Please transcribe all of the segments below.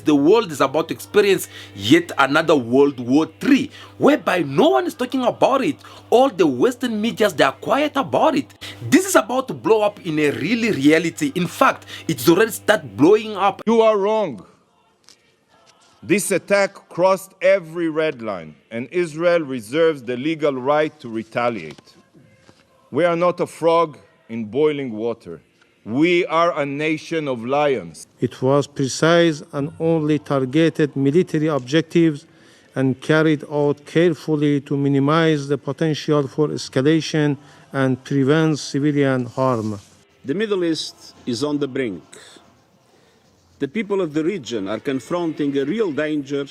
The world is about to experience yet another World War III, whereby no one is talking about it. All the Western medias, they are quiet about it. This is about to blow up in a reality. In fact, it's already started blowing up. You are wrong. This attack crossed every red line, and Israel reserves the legal right to retaliate. We are not a frog in boiling water. We are a nation of lions. It was precise and only targeted military objectives and carried out carefully to minimize the potential for escalation and prevent civilian harm. The Middle East is on the brink. The people of the region are confronting a real danger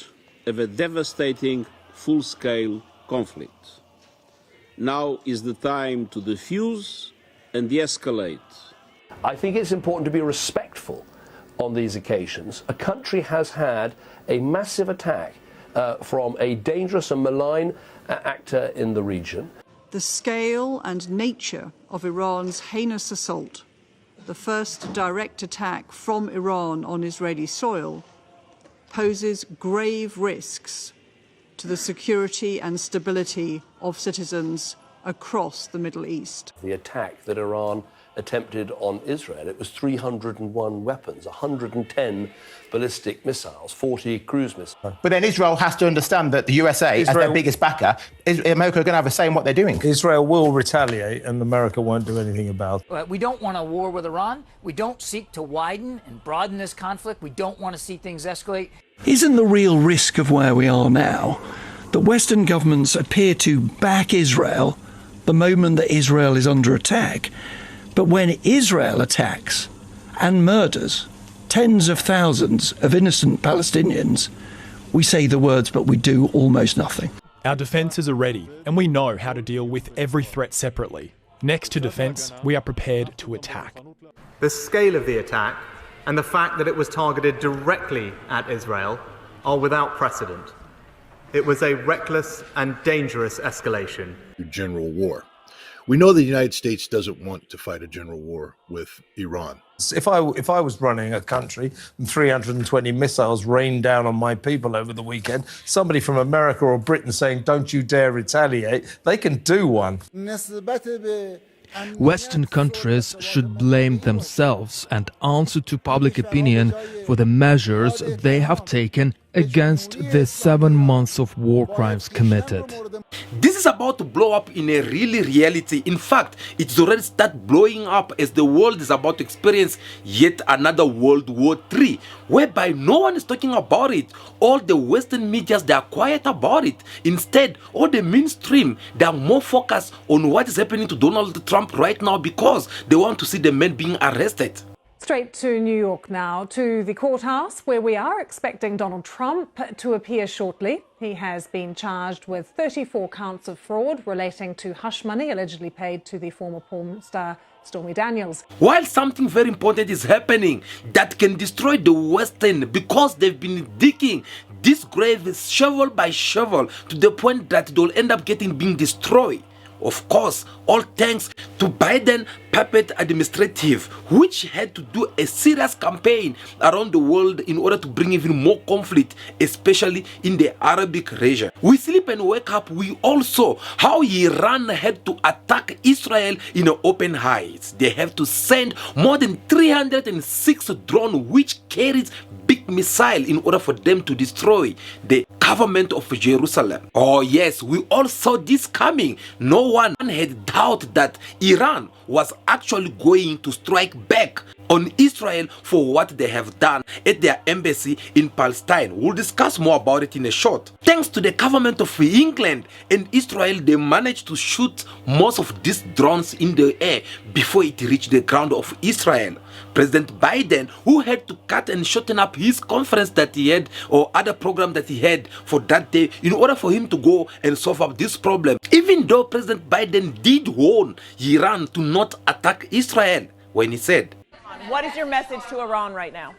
of a devastating, full-scale conflict. Now is the time to defuse and de-escalate. I think it's important to be respectful on these occasions. A country has had a massive attack from a dangerous and malign actor in the region. The scale and nature of Iran's heinous assault, the first direct attack from Iran on Israeli soil, poses grave risks to the security and stability of citizens across the Middle East. The attack that Iran attempted on Israel, it was 301 weapons, 110 ballistic missiles, 40 cruise missiles. But then Israel has to understand that the USA, as their biggest backer, America are going to have a say in what they're doing. Israel will retaliate and America won't do anything about it. We don't want a war with Iran. We don't seek to widen and broaden this conflict. We don't want to see things escalate. Isn't the real risk of where we are now that Western governments appear to back Israel the moment that Israel is under attack, but when Israel attacks and murders tens of thousands of innocent Palestinians, we say the words, but we do almost nothing. Our defences are ready, and we know how to deal with every threat separately. Next to defence, we are prepared to attack. The scale of the attack and the fact that it was targeted directly at Israel are without precedent. It was a reckless and dangerous escalation. General war. We know the United States doesn't want to fight a general war with Iran. If I was running a country and 320 missiles rained down on my people over the weekend, somebody from America or Britain saying, "Don't you dare retaliate," they can do one. Western countries should blame themselves and answer to public opinion for the measures they have taken against the 7 months of war crimes committed. This is about to blow up in a reality. In fact, it's already started blowing up as the world is about to experience yet another World War III, whereby no one is talking about it. All the Western medias, they are quiet about it. Instead, all the mainstream, they are more focused on what is happening to Donald Trump right now because they want to see the men being arrested. Straight to New York now, to the courthouse, where we are expecting Donald Trump to appear shortly. He has been charged with 34 counts of fraud relating to hush money allegedly paid to the former porn star Stormy Daniels. While something very important is happening that can destroy the Western because they've been digging this grave shovel by shovel to the point that they'll end up being destroyed. Of course, all thanks to Biden puppet administrative, which had to do a serious campaign around the world in order to bring even more conflict, especially in the Arabic region. We sleep and wake up, we also how Iran had to attack Israel in an open heights. They have to send more than 306 drones which carries big missile in order for them to destroy the government of Jerusalem. Oh yes, we all saw this coming. No one had doubt that Iran was actually going to strike back on Israel for what they have done at their embassy in Palestine. We'll discuss more about it in a short. Thanks to the government of England and Israel, they managed to shoot most of these drones in the air before it reached the ground of Israel. President Biden, who had to cut and shorten up his conference that he had or other program that he had for that day in order for him to go and solve up this problem. Even though President Biden did warn Iran to not attack Israel when he said, "What is your message to Iran right now?"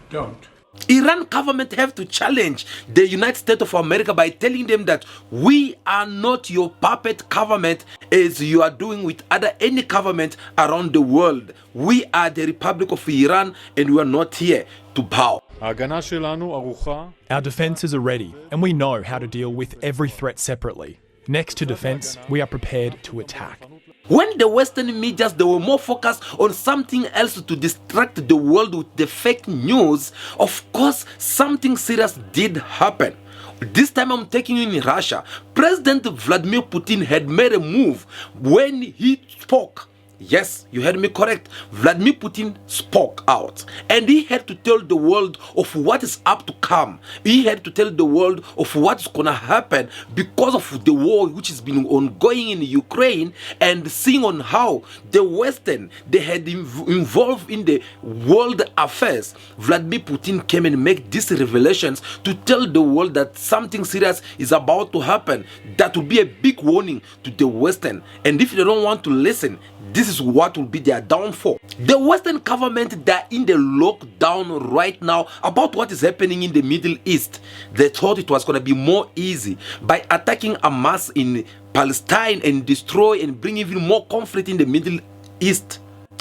Don't. Iran government have to challenge the United States of America by telling them that we are not your puppet government as you are doing with any government around the world. We are the Republic of Iran and we are not here to bow. Our defences are ready, and we know how to deal with every threat separately. Next to defence, we are prepared to attack. When the Western media, they were more focused on something else to distract the world with the fake news, of course, something serious did happen. This time I'm taking you in Russia. President Vladimir Putin had made a move when he spoke. Yes, you heard me correct. Vladimir Putin spoke out and he had to tell the world of what is up to come. He had to tell the world of what's gonna happen because of the war which has been ongoing in Ukraine, and seeing on how the Western, they had involved in the world affairs. Vladimir Putin came and made these revelations to tell the world that something serious is about to happen. That will be a big warning to the Western, and if they don't want to listen, this is what will be their downfall. The Western government, they're in the lockdown right now about what is happening in the Middle East. They thought it was going to be more easy by attacking Hamas in Palestine and destroy and bring even more conflict in the Middle East.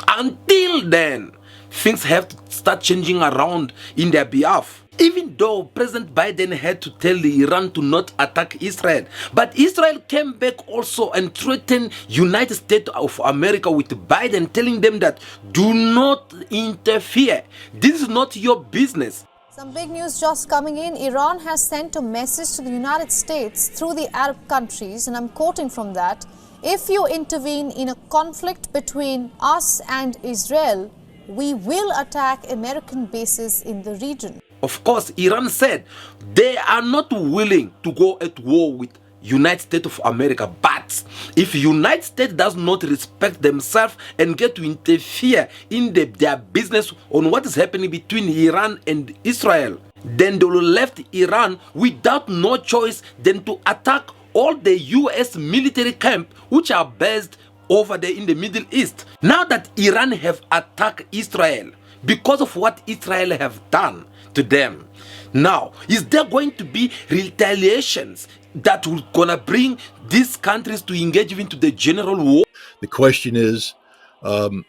Until then, things have to start changing around in their behalf. Even though President Biden had to tell Iran to not attack Israel, but Israel came back also and threatened United States of America with Biden, telling them that do not interfere. This is not your business. Some big news just coming in. Iran has sent a message to the United States through the Arab countries, and I'm quoting from that: if you intervene in a conflict between us and Israel, we will attack American bases in the region. Of course, Iran said they are not willing to go at war with United States of America, but if United States does not respect themselves and get to interfere in their business on what is happening between Iran and Israel, then they will left Iran without no choice than to attack all the US military camp which are based over there in the Middle East. Now that Iran have attacked Israel because of what Israel have done to them, now is there going to be retaliations that will gonna bring these countries to engage into the general war? The question is, will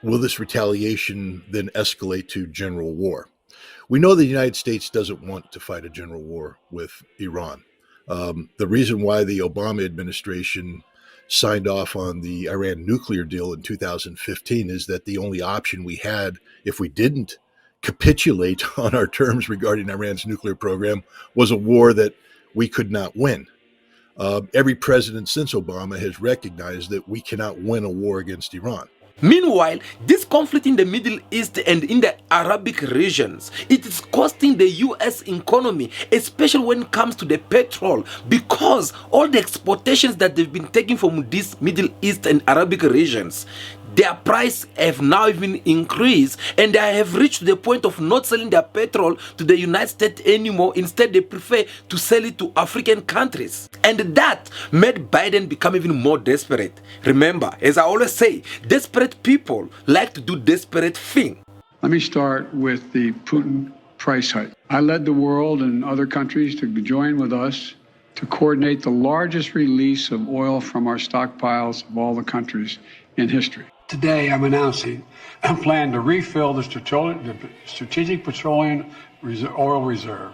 this retaliation then escalate to general war? We know the United States doesn't want to fight a general war with Iran. The reason why the Obama administration signed off on the Iran nuclear deal in 2015 is that the only option we had if we didn't capitulate on our terms regarding Iran's nuclear program was a war that we could not win. Every president since Obama has recognized that we cannot win a war against Iran. Meanwhile, this conflict in the Middle East and in the Arabic regions, it is costing the US economy, especially when it comes to the petrol, because all the exportations that they've been taking from these Middle East and Arabic regions, their price have now even increased, and they have reached the point of not selling their petrol to the United States anymore. Instead, they prefer to sell it to African countries. And that made Biden become even more desperate. Remember, as I always say, desperate people like to do desperate things. Let me start with the Putin price hike. I led the world and other countries to join with us to coordinate the largest release of oil from our stockpiles of all the countries in history. Today, I'm announcing a plan to refill the strategic petroleum oil reserve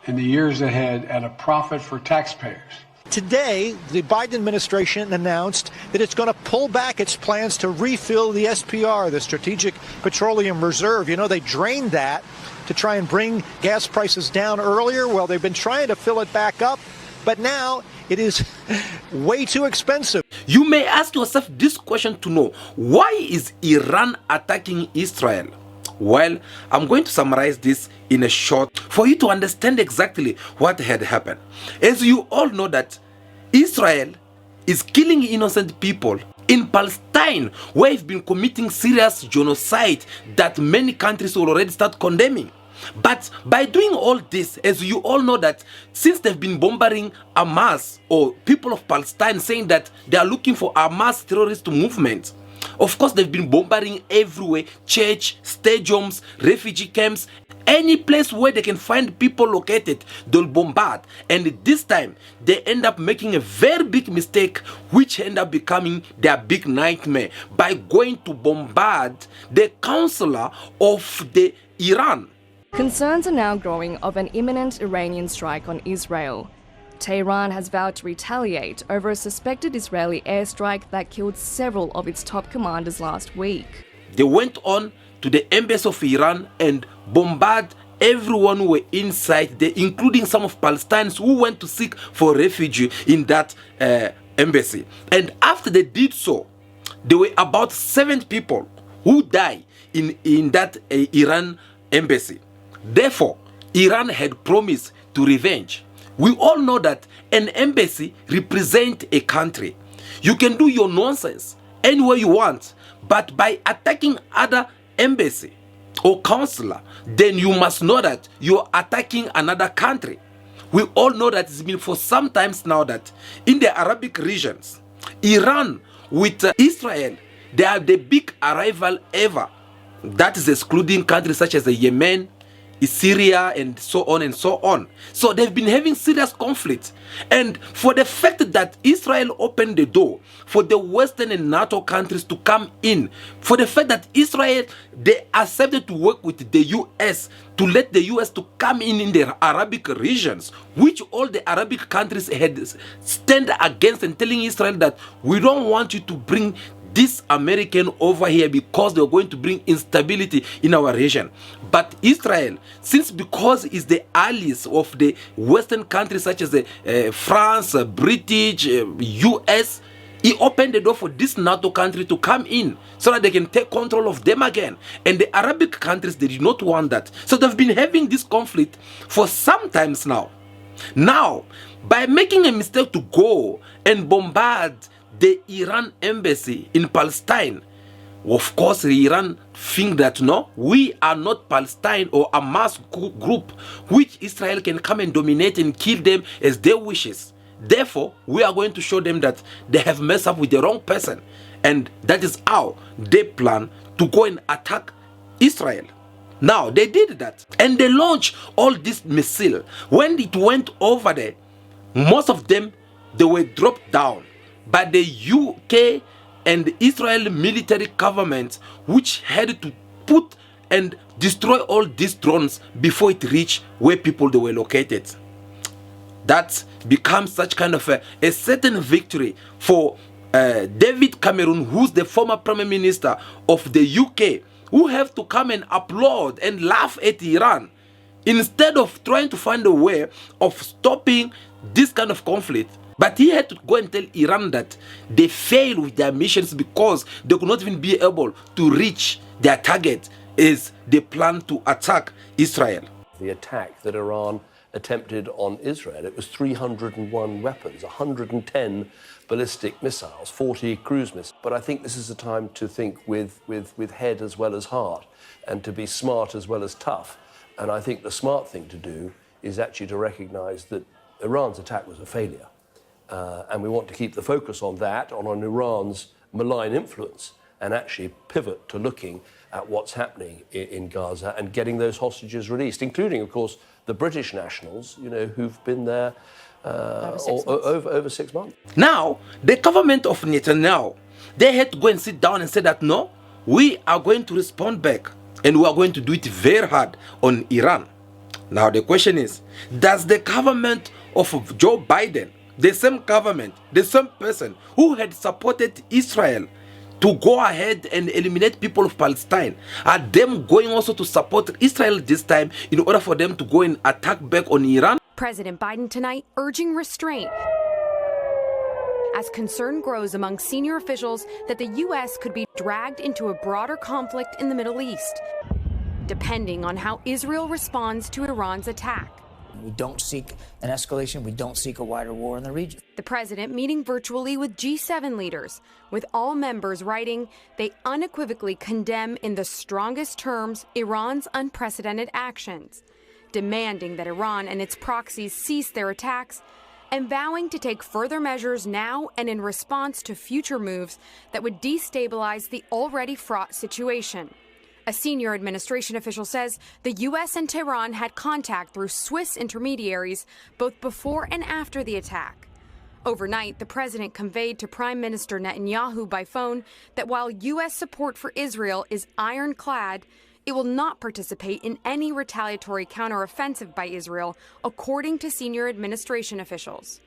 in the years ahead at a profit for taxpayers. Today, the Biden administration announced that it's going to pull back its plans to refill the SPR, the Strategic Petroleum Reserve. You know, they drained that to try and bring gas prices down earlier. Well, they've been trying to fill it back up, but now it is way too expensive. You may ask yourself this question to know, why is Iran attacking Israel? Well, I'm going to summarize this in a short for you to understand exactly what had happened. As you all know that Israel is killing innocent people in Palestine, where it's been committing serious genocide that many countries will already start condemning. But by doing all this, as you all know that since they've been bombarding Hamas or people of Palestine saying that they are looking for Hamas terrorist movement, Of course, they've been bombarding everywhere, church, stadiums, refugee camps, any place where they can find people located, they'll bombard. And this time, they end up making a very big mistake, which end up becoming their big nightmare by going to bombard the counselor of the Iran. Concerns are now growing of an imminent Iranian strike on Israel. Tehran has vowed to retaliate over a suspected Israeli airstrike that killed several of its top commanders last week. They went on to the embassy of Iran and bombarded everyone who were inside there, including some of Palestinians who went to seek for refuge in that embassy. And after they did so, there were about 7 people who died in that Iran embassy. Therefore, Iran had promised to revenge. We all know that an embassy represents a country. You can do your nonsense anywhere you want, but by attacking other embassy or consular, then you must know that you're attacking another country. We all know that it's been for some times now that in the Arabic regions, Iran with Israel, they are the big arrival ever. That is excluding countries such as Yemen, Syria, and so on and so on. So they've been having serious conflict. And for the fact that Israel opened the door for the Western and NATO countries to come in, for the fact that Israel, they accepted to work with the US, to let the US to come in the Arabic regions, which all the Arabic countries had stand against and telling Israel that we don't want you to bring this American over here because they're going to bring instability in our region. But Israel, because it's the allies of the Western countries such as France, British, US, he opened the door for this NATO country to come in so that they can take control of them again. And the Arabic countries, they did not want that. So they've been having this conflict for some times now. Now, by making a mistake to go and bombard the Iran embassy in Palestine, of course Iran think that no, we are not Palestine or a mass group which Israel can come and dominate and kill them as they wishes. Therefore, we are going to show them that they have messed up with the wrong person. And that is how they plan to go and attack Israel. Now, they did that. And they launched all these missiles. When it went over there, most of them, they were dropped down by the UK and the Israel military government, which had to put and destroy all these drones before it reached where people they were located. That becomes such kind of a certain victory for David Cameron, who's the former Prime Minister of the UK, who have to come and applaud and laugh at Iran instead of trying to find a way of stopping this kind of conflict. But he had to go and tell Iran that they failed with their missions because they could not even be able to reach their target as they plan to attack Israel. The attack that Iran attempted on Israel, it was 301 weapons, 110 ballistic missiles, 40 cruise missiles. But I think this is a time to think with head as well as heart and to be smart as well as tough. And I think the smart thing to do is actually to recognize that Iran's attack was a failure. And we want to keep the focus on that, on Iran's malign influence, and actually pivot to looking at what's happening in Gaza and getting those hostages released, including, of course, the British nationals, who've been there over 6 months. Now, the government of Netanyahu, they had to go and sit down and say that, no, we are going to respond back, and we are going to do it very hard on Iran. Now, the question is, does the government of Joe Biden, the same government, the same person who had supported Israel to go ahead and eliminate people of Palestine, are them going also to support Israel this time in order for them to go and attack back on Iran? President Biden tonight urging restraint as concern grows among senior officials that the U.S. could be dragged into a broader conflict in the Middle East, depending on how Israel responds to Iran's attack. We don't seek an escalation. We don't seek a wider war in the region. The president meeting virtually with G7 leaders, with all members writing they unequivocally condemn in the strongest terms Iran's unprecedented actions, demanding that Iran and its proxies cease their attacks and vowing to take further measures now and in response to future moves that would destabilize the already fraught situation. A senior administration official says the U.S. and Tehran had contact through Swiss intermediaries both before and after the attack. Overnight, the president conveyed to Prime Minister Netanyahu by phone that while U.S. support for Israel is ironclad, it will not participate in any retaliatory counteroffensive by Israel, according to senior administration officials.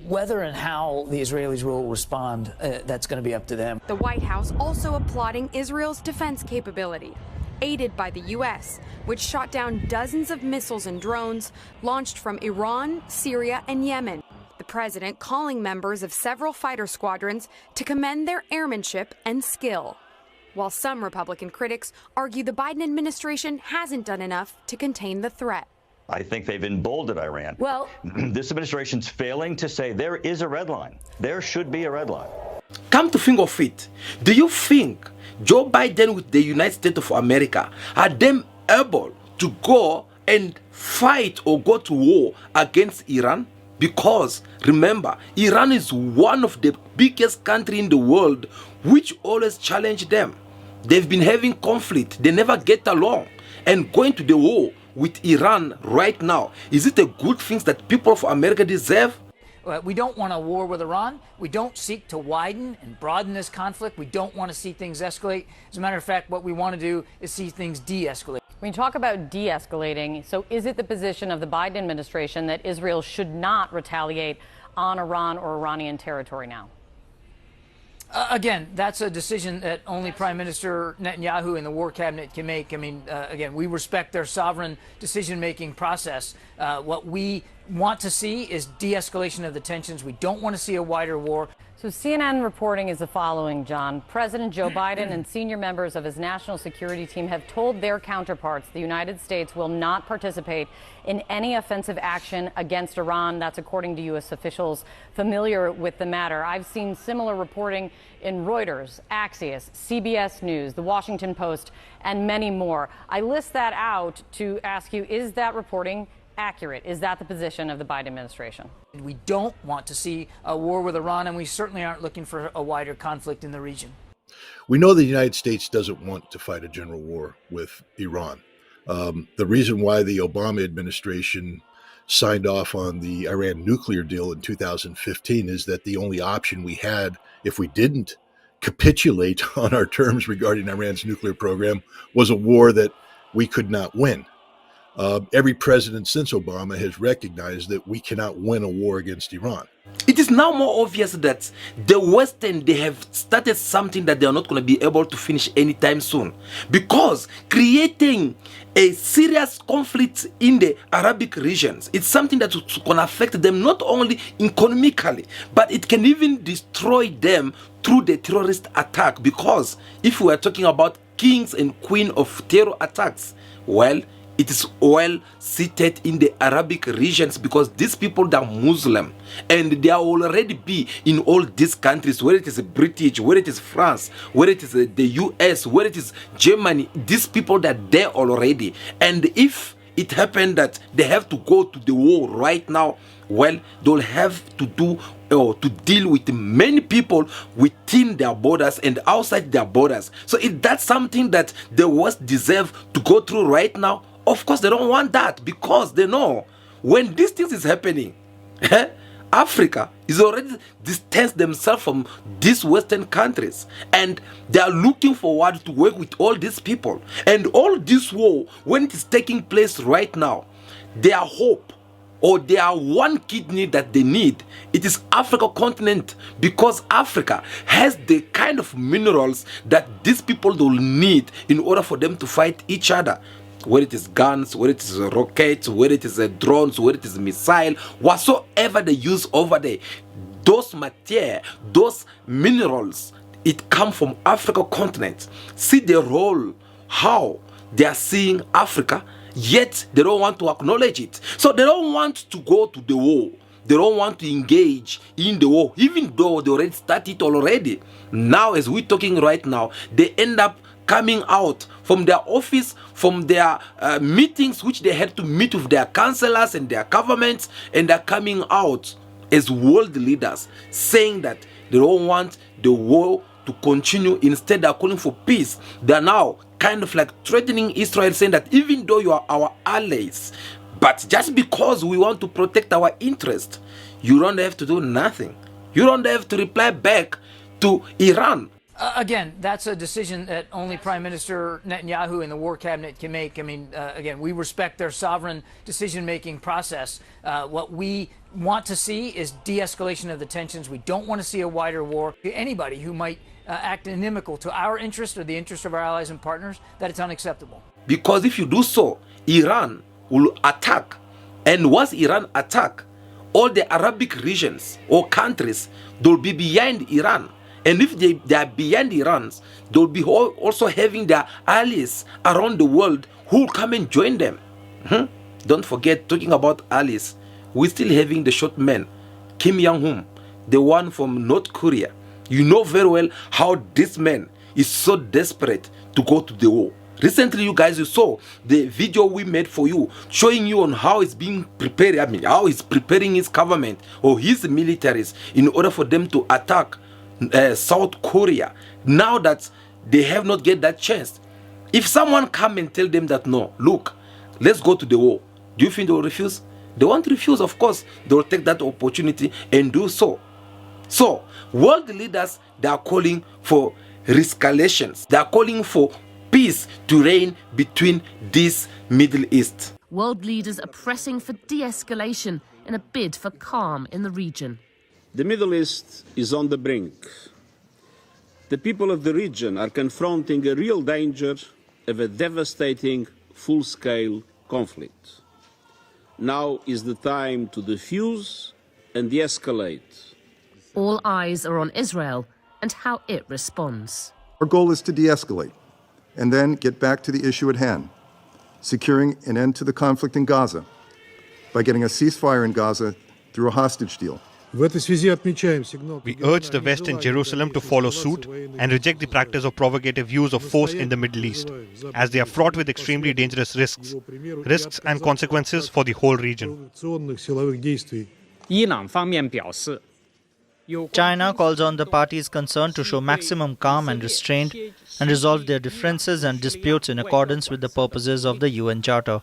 Whether and how the Israelis will respond, that's going to be up to them. The White House also applauding Israel's defense capability, aided by the U.S., which shot down dozens of missiles and drones launched from Iran, Syria, and Yemen. The president calling members of several fighter squadrons to commend their airmanship and skill. While some Republican critics argue the Biden administration hasn't done enough to contain the threat. I think they've emboldened Iran. Well, this administration's failing to say there is a red line. There should be a red line. Come to think of it, do you think Joe Biden with the United States of America are them able to go and fight or go to war against Iran? Because remember, Iran is one of the biggest countries in the world which always challenge them. They've been having conflict, they never get along, and going to the war with Iran right now, is it a good thing that people of America deserve? We don't want a war with Iran. We don't seek to widen and broaden this conflict. We don't want to see things escalate. As a matter of fact, what we want to do is see things de-escalate. When you talk about de-escalating, so is it the position of the Biden administration that Israel should not retaliate on Iran or Iranian territory now? Again, that's a decision that only Prime Minister Netanyahu and the War Cabinet can make. I mean, again, we respect their sovereign decision-making process. What we want to see is de-escalation of the tensions. We don't want to see a wider war. So CNN reporting is the following, John. President Joe Biden and senior members of his national security team have told their counterparts the United States will not participate in any offensive action against Iran. That's according to U.S. officials familiar with the matter. I've seen similar reporting in Reuters, Axios, CBS News, The Washington Post, and many more. I list that out to ask you, is that reporting accurate? Is that the position of the Biden administration? We don't want to see a war with Iran, and we certainly aren't looking for a wider conflict in the region. We know the United States doesn't want to fight a general war with Iran. The reason why the Obama administration signed off on the Iran nuclear deal in 2015 is that the only option we had, if we didn't capitulate on our terms regarding Iran's nuclear program, was a war that we could not win. Every president since Obama has recognized that we cannot win a war against Iran. It is now more obvious that the Western, they have started something that they are not going to be able to finish anytime soon. Because creating a serious conflict in the Arabic regions, it's something that is going to affect them not only economically, but it can even destroy them through the terrorist attack. Because if we are talking about kings and queens of terror attacks, well, it is well seated in the Arabic regions, because these people are Muslim and they are already be in all these countries, whether it is British, whether it is France, whether it is the US, whether it is Germany. These people are there already, and if it happened that they have to go to the war right now, well, they'll have to do or to deal with many people within their borders and outside their borders. So if that's something that the West deserve to go through right now, of course they don't want that, because they know when these things is happening, Africa is already distanced themselves from these Western countries, and they are looking forward to work with all these people. And all this war, when it is taking place right now, their hope or their one kidney that they need, it is Africa continent, because Africa has the kind of minerals that these people will need in order for them to fight each other. Whether it is guns, whether it is rockets, whether it is drones, whether it is missile, whatsoever they use over there, those material, those minerals, it come from Africa continent. See the role, how they are seeing Africa, yet they don't want to acknowledge it. So they don't want to go to the war. They don't want to engage in the war, even though they already started already. Now, as we're talking right now, they end up coming out from their office, from their meetings, which they had to meet with their councillors and their governments, and they're coming out as world leaders, saying that they don't want the war to continue. Instead, they are calling for peace. They are now kind of like threatening Israel, saying that even though you are our allies, but just because we want to protect our interest, you don't have to do nothing. You don't have to reply back to Iran. Again, that's a decision that only Prime Minister Netanyahu and the War Cabinet can make. I mean, again, we respect their sovereign decision-making process. What we want to see is de-escalation of the tensions. We don't want to see a wider war. Anybody who might act inimical to our interest or the interest of our allies and partners, that it's unacceptable. Because if you do so, Iran will attack. And once Iran attack, all the Arabic regions or countries, they'll be behind Iran. And if they are behind Iran, they'll be also having their allies around the world who will come and join them. Don't forget, talking about allies, we're still having the short man, Kim Jong-un, the one from North Korea. You know very well how this man is so desperate to go to the war. Recently, you guys, you saw the video we made for you, showing you on how it's being prepared, how he's preparing his government or his militaries in order for them to attack South Korea, now that they have not get that chance. If someone come and tell them that, no, look, let's go to the war, do you think they will refuse? They won't refuse. Of course, they will take that opportunity and do so. So, world leaders, they are calling for re-escalations. They are calling for peace to reign between this Middle East. World leaders are pressing for de-escalation in a bid for calm in the region. The Middle East is on the brink. The people of the region are confronting a real danger of a devastating full-scale conflict. Now is the time to defuse and de-escalate. All eyes are on Israel and how it responds. Our goal is to de-escalate and then get back to the issue at hand, securing an end to the conflict in Gaza by getting a ceasefire in Gaza through a hostage deal. We urge the West and Jerusalem to follow suit and reject the practice of provocative use of force in the Middle East, as they are fraught with extremely dangerous risks and consequences for the whole region. China calls on the parties concerned to show maximum calm and restraint and resolve their differences and disputes in accordance with the purposes of the UN Charter.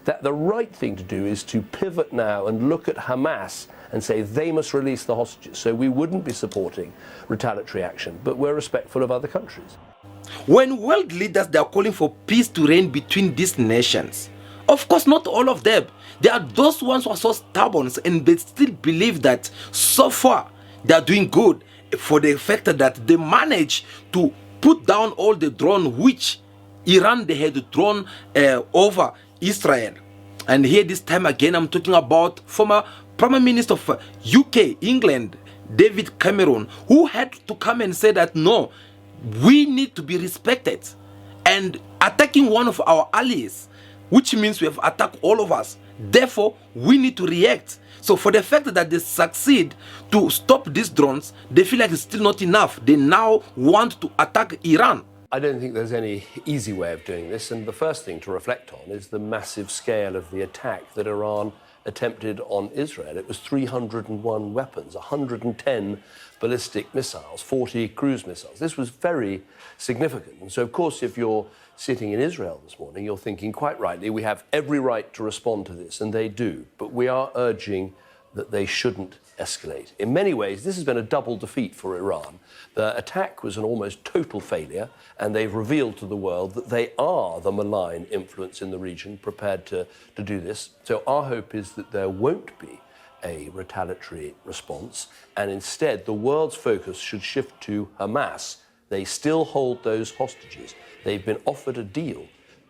That the right thing to do is to pivot now and look at Hamas and say they must release the hostages. So we wouldn't be supporting retaliatory action, but we're respectful of other countries. When world leaders, they are calling for peace to reign between these nations, of course, not all of them. There are those ones who are so stubborn and they still believe that so far they are doing good for the fact that they manage to put down all the drones which Iran they had thrown over Israel. And here this time again I'm talking about former Prime Minister of UK, England, David Cameron, who had to come and say that no, we need to be respected. And attacking one of our allies, which means we have attacked all of us. Therefore, we need to react. So for the fact that they succeed to stop these drones, they feel like it's still not enough. They now want to attack Iran. I don't think there's any easy way of doing this, and the first thing to reflect on is the massive scale of the attack that Iran attempted on Israel. It was 301 weapons, 110 ballistic missiles, 40 cruise missiles. This was very significant. And so, of course, if you're sitting in Israel this morning, you're thinking quite rightly, we have every right to respond to this, and they do. But we are urging that they shouldn't escalate. In many ways, this has been a double defeat for Iran. The attack was an almost total failure, and they've revealed to the world that they are the malign influence in the region prepared to do this. So our hope is that there won't be a retaliatory response, and instead the world's focus should shift to Hamas. They still hold those hostages. They've been offered a deal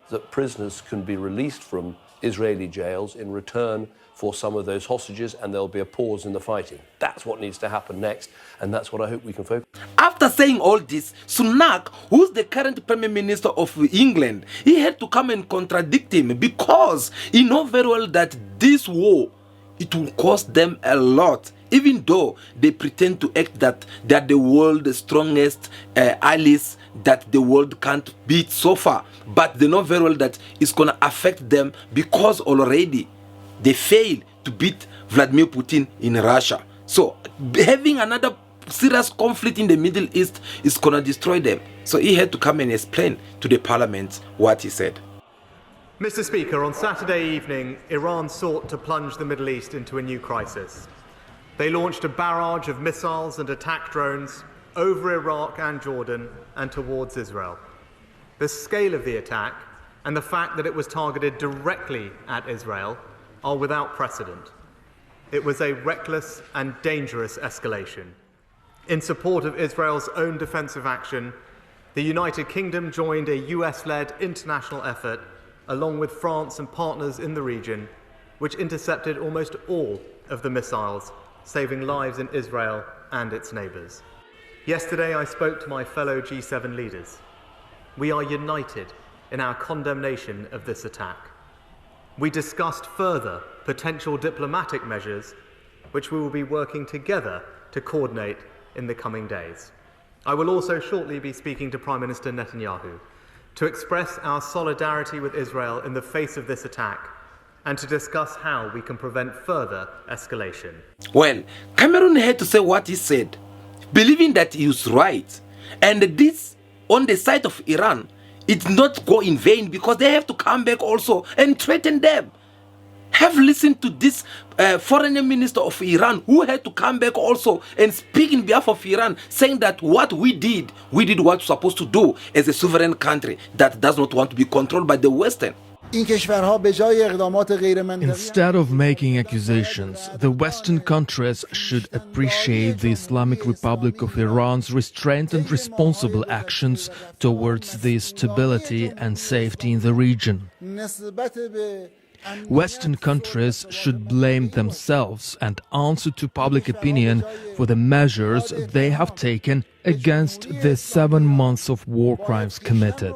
that prisoners can be released from Israeli jails in return for some of those hostages, and there'll be a pause in the fighting. That's what needs to happen next, and that's what I hope we can focus on. After saying all this, Sunak, who's the current Prime Minister of England, he had to come and contradict him because he knows very well that this war, it will cost them a lot, even though they pretend to act that they're the world's strongest allies that the world can't beat so far. But they know very well that it's going to affect them because already they failed to beat Vladimir Putin in Russia. So having another serious conflict in the Middle East is going to destroy them. So he had to come and explain to the parliament what he said. Mr. Speaker, on Saturday evening, Iran sought to plunge the Middle East into a new crisis. They launched a barrage of missiles and attack drones over Iraq and Jordan and towards Israel. The scale of the attack and the fact that it was targeted directly at Israel are without precedent. It was a reckless and dangerous escalation. In support of Israel's own defensive action, the United Kingdom joined a US-led international effort along with France and partners in the region, which intercepted almost all of the missiles, saving lives in Israel and its neighbours. Yesterday, I spoke to my fellow G7 leaders. We are united in our condemnation of this attack. We discussed further potential diplomatic measures, which we will be working together to coordinate in the coming days. I will also shortly be speaking to Prime Minister Netanyahu to express our solidarity with Israel in the face of this attack and to discuss how we can prevent further escalation. Well, Cameron had to say what he said, believing that he was right. And this, on the side of Iran, it not go in vain because they have to come back also and threaten them. Have listened to this foreign minister of Iran who had to come back also and speak in behalf of Iran, saying that what we did what we're supposed to do as a sovereign country that does not want to be controlled by the Western. Instead of making accusations, the Western countries should appreciate the Islamic Republic of Iran's restrained and responsible actions towards the stability and safety in the region. Western countries should blame themselves and answer to public opinion for the measures they have taken against the 7 months of war crimes committed.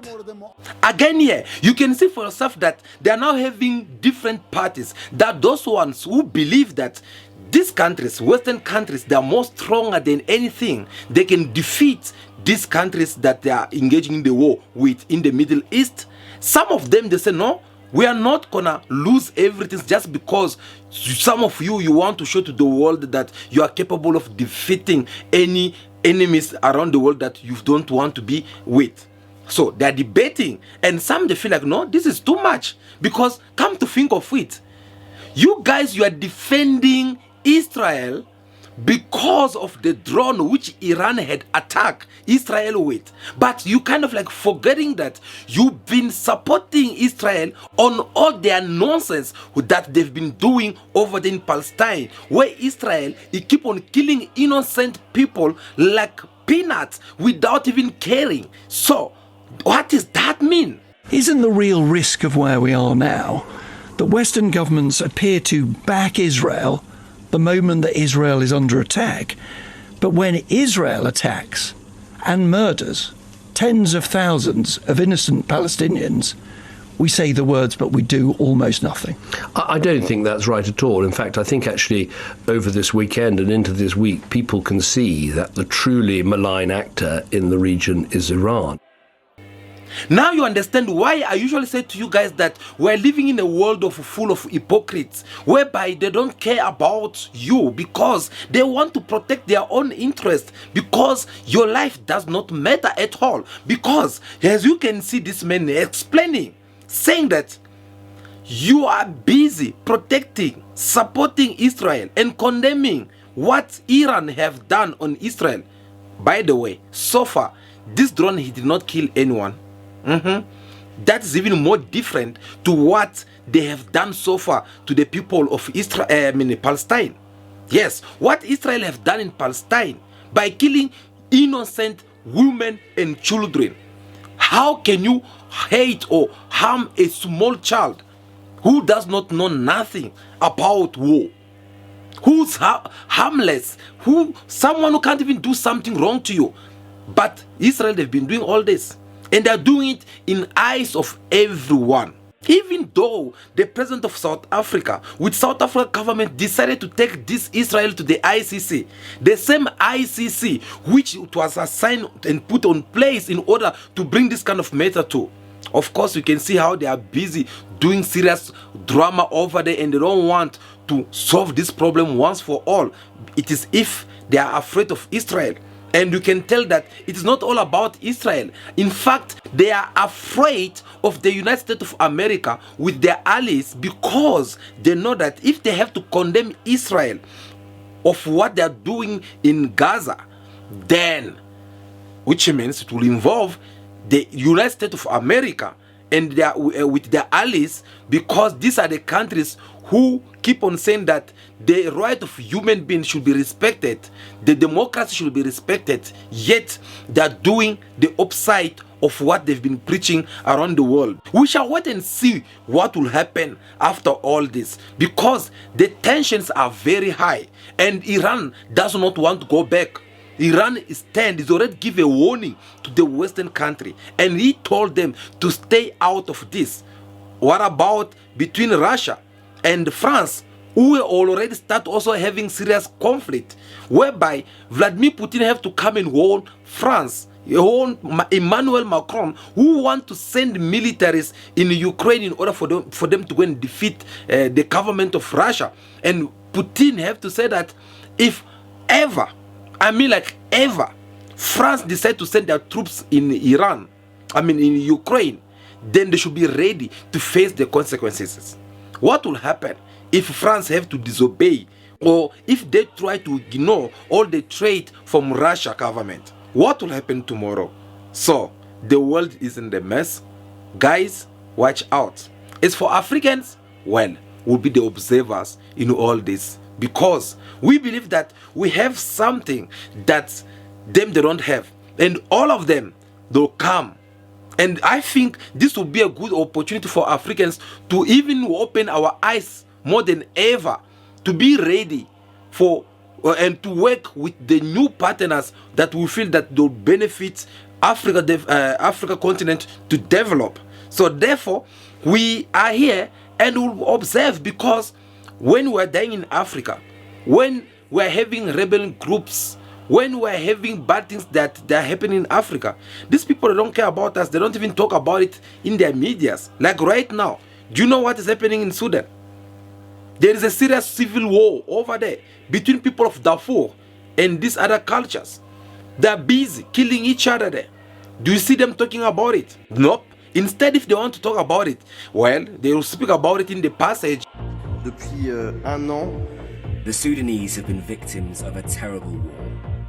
Again here, you can see for yourself that they are now having different parties. That those ones who believe that these countries, Western countries, they are more stronger than anything. They can defeat these countries that they are engaging in the war with in the Middle East. Some of them, they say, no, we are not gonna lose everything just because some of you want to show to the world that you are capable of defeating any enemies around the world that you don't want to be with. So they are debating, and some they feel like, no, this is too much, because come to think of it, you guys, you are defending Israel because of the drone which Iran had attacked Israel with. But you kind of like forgetting that you've been supporting Israel on all their nonsense that they've been doing over there in Palestine, where Israel, it keep on killing innocent people like peanuts without even caring. So what does that mean? Isn't the real risk of where we are now that Western governments appear to back Israel the moment that Israel is under attack, but when Israel attacks and murders tens of thousands of innocent Palestinians, we say the words, but we do almost nothing? I don't think that's right at all. In fact, I think actually over this weekend and into this week, people can see that the truly malign actor in the region is Iran. Now you understand why I usually say to you guys that we're living in a world full of hypocrites, whereby they don't care about you because they want to protect their own interest, because your life does not matter at all. Because as you can see this man explaining, saying that you are busy protecting, supporting Israel and condemning what Iran have done on Israel. By the way, so far, this drone, he did not kill anyone. That is even more different to what they have done so far to the people of Israel, Palestine. Yes, what Israel have done in Palestine by killing innocent women and children. How can you hate or harm a small child who does not know nothing about war? Who's harmless? Someone who can't even do something wrong to you. But Israel, they've been doing all this. And they're doing it in eyes of everyone. Even though the president of South Africa, with South Africa government, decided to take this Israel to the ICC, the same ICC which it was assigned and put on place in order to bring this kind of matter to, Of course, you can see how they are busy doing serious drama over there, and they don't want to solve this problem once for all. It is if they are afraid of Israel. And you can tell that it is not all about Israel. In fact, they are afraid of the United States of America with their allies, because they know that if they have to condemn Israel of what they are doing in Gaza, then, which means it will involve the United States of America and with their allies, because these are the countries who keep on saying that the right of human beings should be respected, the democracy should be respected, yet they are doing the opposite of what they've been preaching around the world. We shall wait and see what will happen after all this, because the tensions are very high and Iran does not want to go back. Iran is already give a warning to the Western country, and he told them to stay out of this. What about between Russia and France, who already start also having serious conflict, whereby Vladimir Putin have to come and warn France, warn Emmanuel Macron, who want to send militaries in Ukraine in order for them to go and defeat the government of Russia. And Putin have to say that if ever, France decide to send their troops in in Ukraine, then they should be ready to face the consequences. What will happen if France have to disobey, or if they try to ignore all the trade from Russia government? What will happen tomorrow? So the world is in the mess. Guys, watch out. As for Africans, well, we'll be the observers in all this, because we believe that we have something that them they don't have, and all of them, they'll come. And I think this will be a good opportunity for Africans to even open our eyes more than ever, to be ready for and to work with the new partners that we feel that will benefit Africa continent to develop. So therefore, we are here and we'll observe, because when we're dying in Africa, when we're having rebel groups, when we're having bad things that are happening in Africa, these people don't care about us. They don't even talk about it in their medias. Like right now, do you know what is happening in Sudan? There is a serious civil war over there between people of Darfur and these other cultures. They're busy killing each other there. Do you see them talking about it? Nope. Instead, if they want to talk about it, well, they will speak about it in the passage. Depuis un an, the Sudanese have been victims of a terrible war,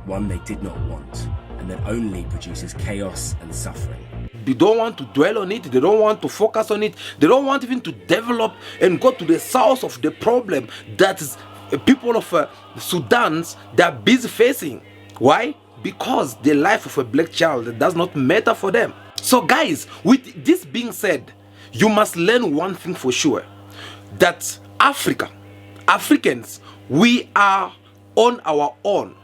one they did not want, and that only produces chaos and suffering. They don't want to dwell on it. They don't want to focus on it. They don't want even to develop and go to the source of the problem that is people of Sudan, they are busy facing. Why? Because the life of a black child does not matter for them. So guys, with this being said, you must learn one thing for sure, that Africans, we are on our own.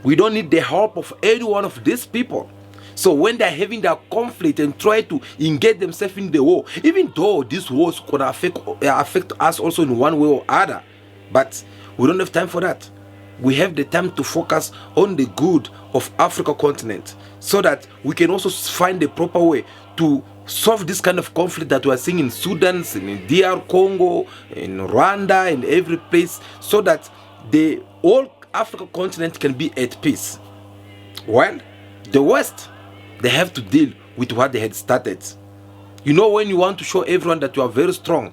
We don't need the help of any one of these people. So when they're having their conflict and try to engage themselves in the war, even though these wars could affect us also in one way or other, but we don't have time for that. We have the time to focus on the good of Africa continent, so that we can also find the proper way to solve this kind of conflict that we are seeing in Sudan, in DR Congo, in Rwanda, in every place, so that the whole Africa continent can be at peace. Well, the West, they have to deal with what they had started. You know, when you want to show everyone that you are very strong,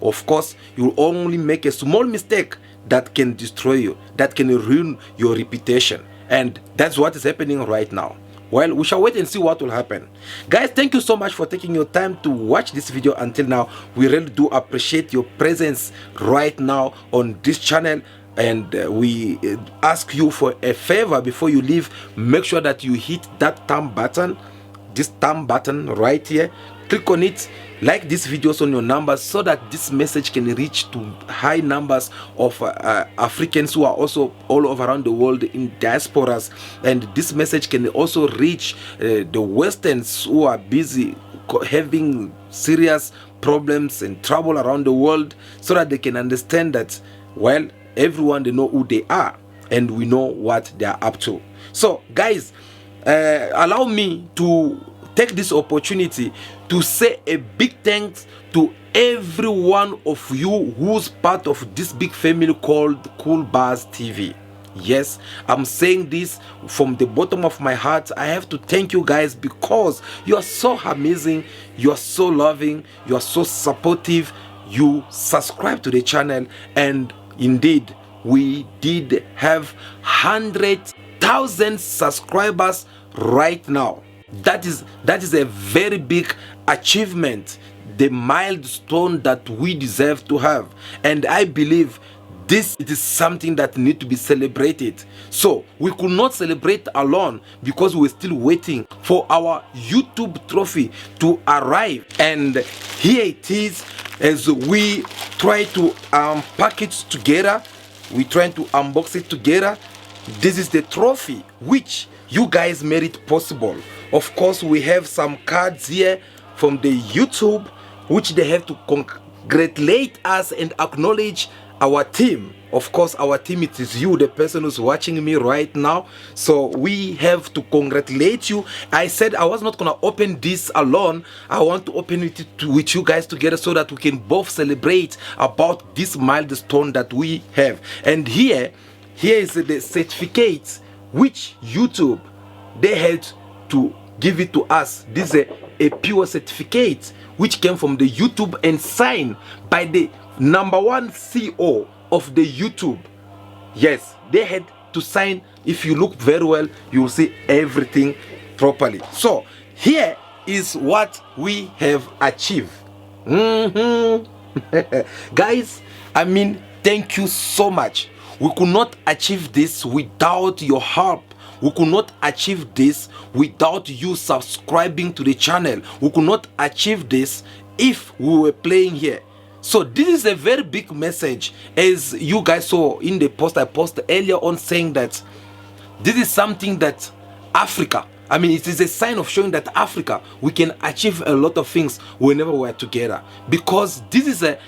of course, you will only make a small mistake that can destroy you, that can ruin your reputation. And that's what is happening right now. Well, we shall wait and see what will happen. Guys, thank you so much for taking your time to watch this video until now. We really do appreciate your presence right now on this channel. And we ask you for a favor before you leave. Make sure that you hit that thumb button, this thumb button right here. Click on it, like these videos on your numbers, so that this message can reach to high numbers of Africans who are also all over around the world in diasporas. And this message can also reach the Westerns who are busy having serious problems and trouble around the world, so that they can understand that, well, everyone, they know who they are and we know what they are up to. So guys, allow me to take this opportunity to say a big thanks to every one of you who's part of this big family called Cool Bars TV. Yes, I'm saying this from the bottom of my heart. I have to thank you guys because you are so amazing, you are so loving, you are so supportive. You subscribe to the channel, and indeed we did have 100,000 subscribers right now. That is a very big achievement, the milestone that we deserve to have, and I believe it is something that needs to be celebrated. So we could not celebrate alone because we're still waiting for our YouTube trophy to arrive, and here it is. As we try to pack it together, we try to unbox it together. This is the trophy which you guys made it possible. Of course, we have some cards here from the YouTube which they have to congratulate us and acknowledge our team. Of course, our team, it is you, the person who's watching me right now. So we have to congratulate you. I said I was not gonna open this alone. I want to open it with you guys together so that we can both celebrate about this milestone that we have. And here is the certificate which YouTube, they had to give it to us. This is a pure certificate which came from the YouTube and signed by the #1 CEO of the YouTube. Yes, they had to sign. If you look very well, you will see everything properly. So here is what we have achieved. Guys, I mean, thank you so much. We could not achieve this without your help. We could not achieve this without you subscribing to the channel. We could not achieve this if we were playing here. So this is a very big message, as you guys saw in the post I posted earlier on, saying that this is something that Africa, I mean, it is a sign of showing that Africa, we can achieve a lot of things whenever we are together, because this is a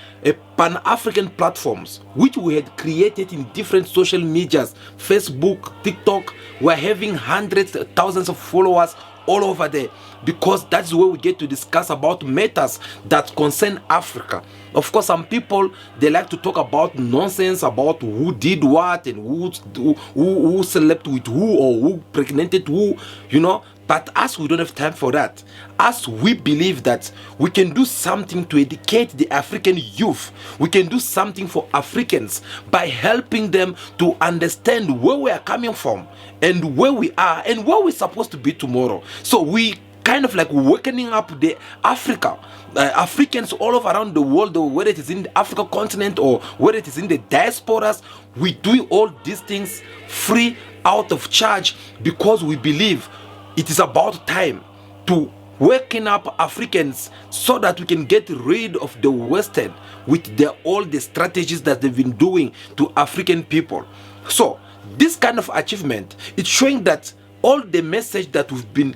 pan-African platforms which we had created in different social medias, Facebook, TikTok. We're having hundreds, thousands of followers all over there, because that's where we get to discuss about matters that concern Africa. Of course, some people, they like to talk about nonsense, about who did what and who slept with who or who pregnanted who, you know. But us, we don't have time for that. Us, we believe that we can do something to educate the African youth. We can do something for Africans by helping them to understand where we are coming from and where we are and where we're supposed to be tomorrow. So we kind of like wakening up the Africans all over around the world, or whether it is in the African continent or whether it is in the diasporas. We do all these things free, out of charge, because we believe it is about time to waking up Africans so that we can get rid of the Western with all the strategies that they've been doing to African people. So this kind of achievement, it's showing that all the message that we've been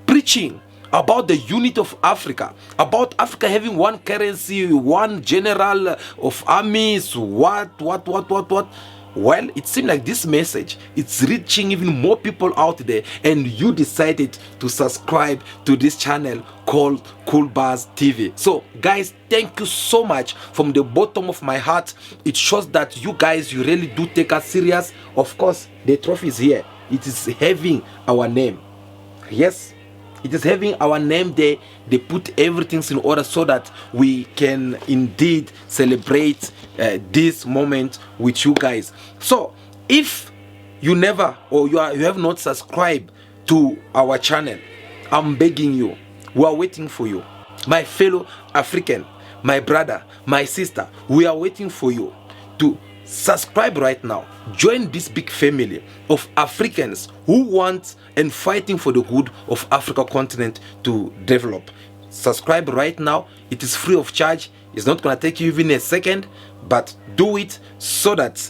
preaching about the unity of Africa, about Africa having one currency, one general of armies, what. Well, it seems like this message, it's reaching even more people out there, and you decided to subscribe to this channel called Cool Bars TV. So guys, thank you so much from the bottom of my heart. It shows that you guys, you really do take us serious. Of course, the trophy is here. It is having our name. Yes, it is having our name there. They put everything in order so that we can indeed celebrate this moment with you guys. So if you never, or you have not subscribed to our channel, I'm begging you, we are waiting for you, my fellow African, my brother, my sister. We are waiting for you to subscribe right now. Join this big family of Africans who want and fighting for the good of Africa continent to develop. Subscribe right now. It is free of charge. It's not going to take you even a second, but do it so that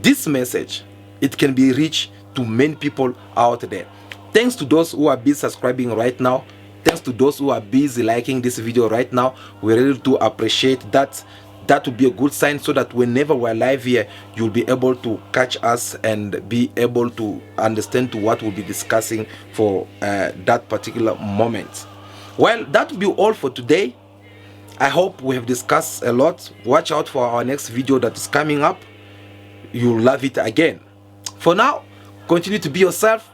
this message, it can be reached to many people out there. Thanks to those who are busy subscribing right now. Thanks to those who are busy liking this video right now. We really do appreciate that. That would be a good sign, so that whenever we're live here, you'll be able to catch us and be able to understand to what we'll be discussing for that particular moment. Well, that will be all for today. I hope we have discussed a lot. Watch out for our next video that is coming up. You'll love it again. For now, continue to be yourself.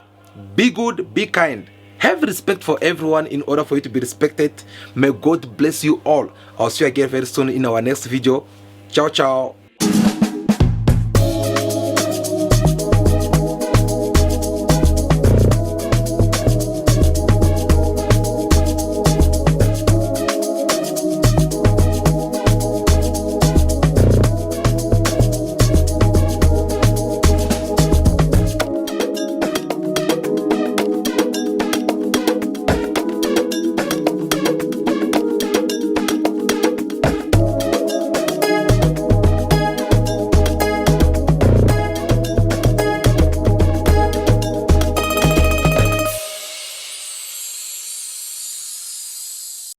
Be good, be kind. Have respect for everyone in order for you to be respected. May God bless you all. I'll see you again very soon in our next video. Ciao, ciao.